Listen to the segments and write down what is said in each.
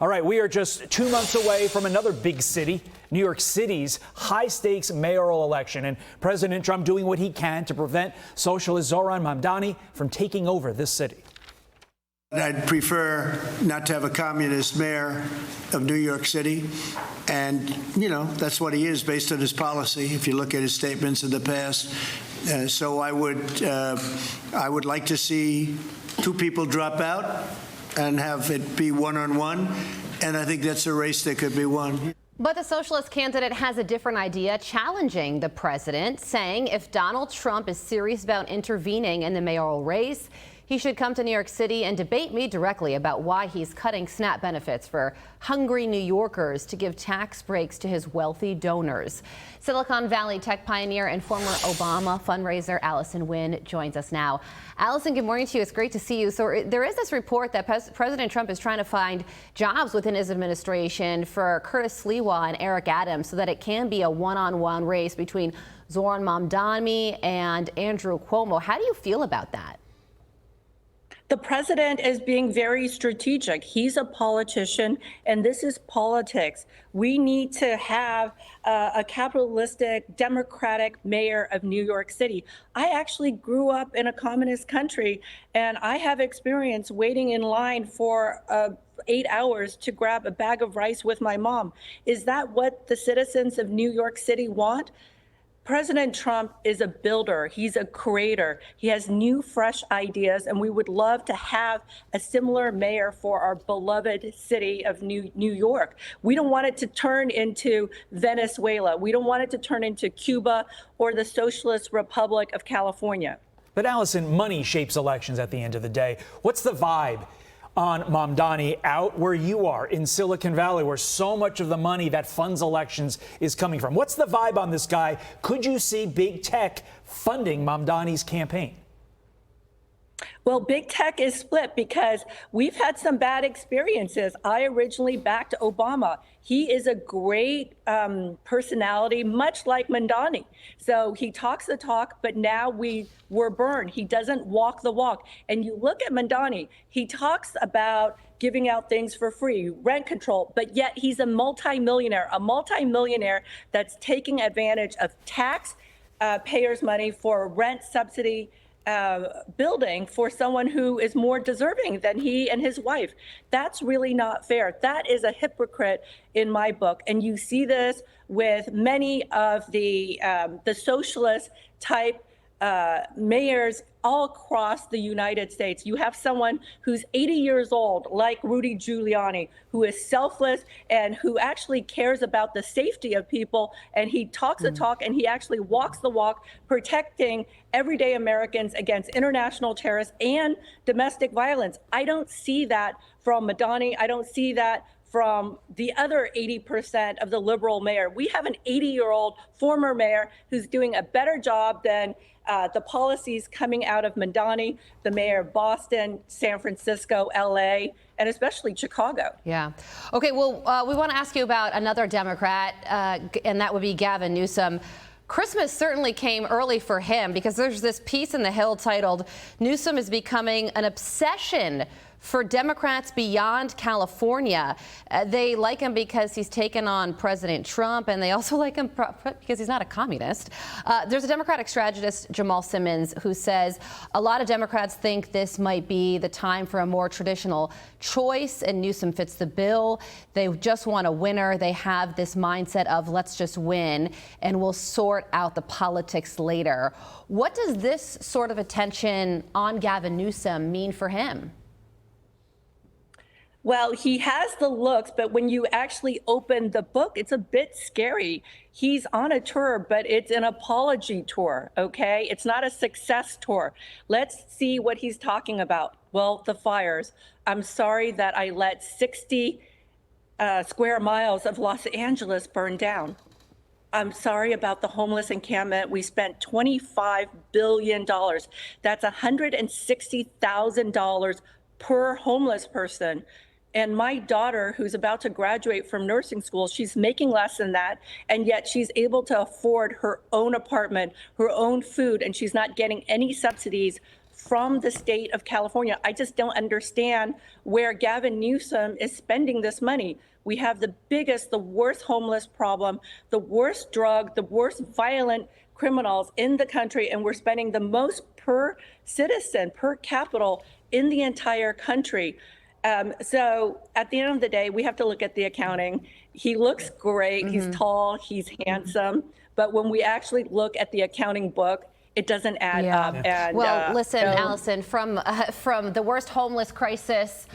All right, we are just 2 months away from another big city, New York City's high-stakes mayoral election, and President Trump doing what he can to prevent socialist Zohran Mamdani from taking over this city. I'd prefer not to have a communist mayor of New York City. And, you know, that's what he is based on his policy, if you look at his statements in the past. So I would like to see two people drop out and have it be one-on-one. And I think that's a race that could be won. But the socialist candidate has a different idea, challenging the president, saying if Donald Trump is serious about intervening in the mayoral race, he should come to New York City and debate me directly about why he's cutting SNAP benefits for hungry New Yorkers to give tax breaks to his wealthy donors. Silicon Valley tech pioneer and former Obama fundraiser Allison Wynn joins us now. Allison, good morning to you. It's great to see you. So there is this report that President Trump is trying to find jobs within his administration for Curtis Sliwa and Eric Adams so that it can be a one-on-one race between Zohran Mamdani and Andrew Cuomo. How do you feel about that? The president is being very strategic. He's a politician, and this is politics. We need to have a capitalistic, democratic mayor of New York City. I actually grew up in a communist country, and I have experience waiting in line for 8 hours to grab a bag of rice with my mom. Is that what the citizens of New York City want? President Trump is a builder. He's a creator. He has new, fresh ideas, and we would love to have a similar mayor for our beloved city of New York. We don't want it to turn into Venezuela. We don't want it to turn into Cuba or the Socialist Republic of California. But Allison, money shapes elections at the end of the day. What's the vibe on Mamdani out where you are in Silicon Valley, where so much of the money that funds elections is coming from? What's the vibe on this guy? Could you see big tech funding Mamdani's campaign? Well, big tech is split because we've had some bad experiences. I originally backed Obama. He is a great personality, much like Mamdani. So he talks the talk, but now we're burned. He doesn't walk the walk. And you look at Mamdani, he talks about giving out things for free, rent control, but yet he's a multimillionaire that's taking advantage of taxpayers' money for rent subsidy building for someone who is more deserving than he and his wife. That's really not fair. That is a hypocrite in my book. And you see this with many of the socialist type mayors all across the United States. You have someone who's 80 years old, like Rudy Giuliani, who is selfless and who actually cares about the safety of people. And he talks the talk and he actually walks the walk, protecting everyday Americans against international terrorists and domestic violence. I don't see that from Mamdani. I don't see that from the other 80% of the liberal mayor. We have an 80-year-old former mayor who's doing a better job than the policies coming out of Mamdani, the mayor of Boston, San Francisco, LA, and especially Chicago. Yeah. Okay, well, we want to ask you about another Democrat, and that would be Gavin Newsom. Christmas certainly came early for him because there's this piece in The Hill titled, "Newsom is becoming an obsession for Democrats beyond California." They like him because he's taken on President Trump, and they also like him because he's not a communist. There's a Democratic strategist, Jamal Simmons, who says a lot of Democrats think this might be the time for a more traditional choice, and Newsom fits the bill. They just want a winner. They have this mindset of let's just win, and we'll sort out the politics later. What does this sort of attention on Gavin Newsom mean for him? Well, he has the looks, but when you actually open the book, it's a bit scary. He's on a tour, but it's an apology tour, okay? It's not a success tour. Let's see what he's talking about. Well, the fires. I'm sorry that I let 60 square miles of Los Angeles burn down. I'm sorry about the homeless encampment. We spent $25 billion. That's $160,000 per homeless person. And my daughter, who's about to graduate from nursing school, she's making less than that, and yet she's able to afford her own apartment, her own food, and she's not getting any subsidies from the state of California. I just don't understand where Gavin Newsom is spending this money. We have the worst homeless problem, the worst drug, the worst violent criminals in the country, and we're spending the most per citizen, per capita in the entire country. So at the end of the day, we have to look at the accounting. He looks great. He's tall. He's handsome. But when we actually look at the accounting book, it doesn't add up. And, well, listen, so Allison, from the worst homeless crisis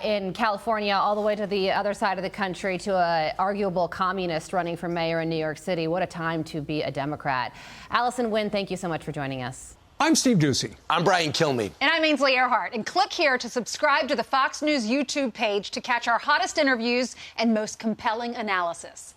in California all the way to the other side of the country to an arguable communist running for mayor in New York City, what a time to be a Democrat. Allison Wynn, thank you so much for joining us. I'm Steve Doocy. I'm Brian Kilmeade. And I'm Ainsley Earhart. And click here to subscribe to the Fox News YouTube page to catch our hottest interviews and most compelling analysis.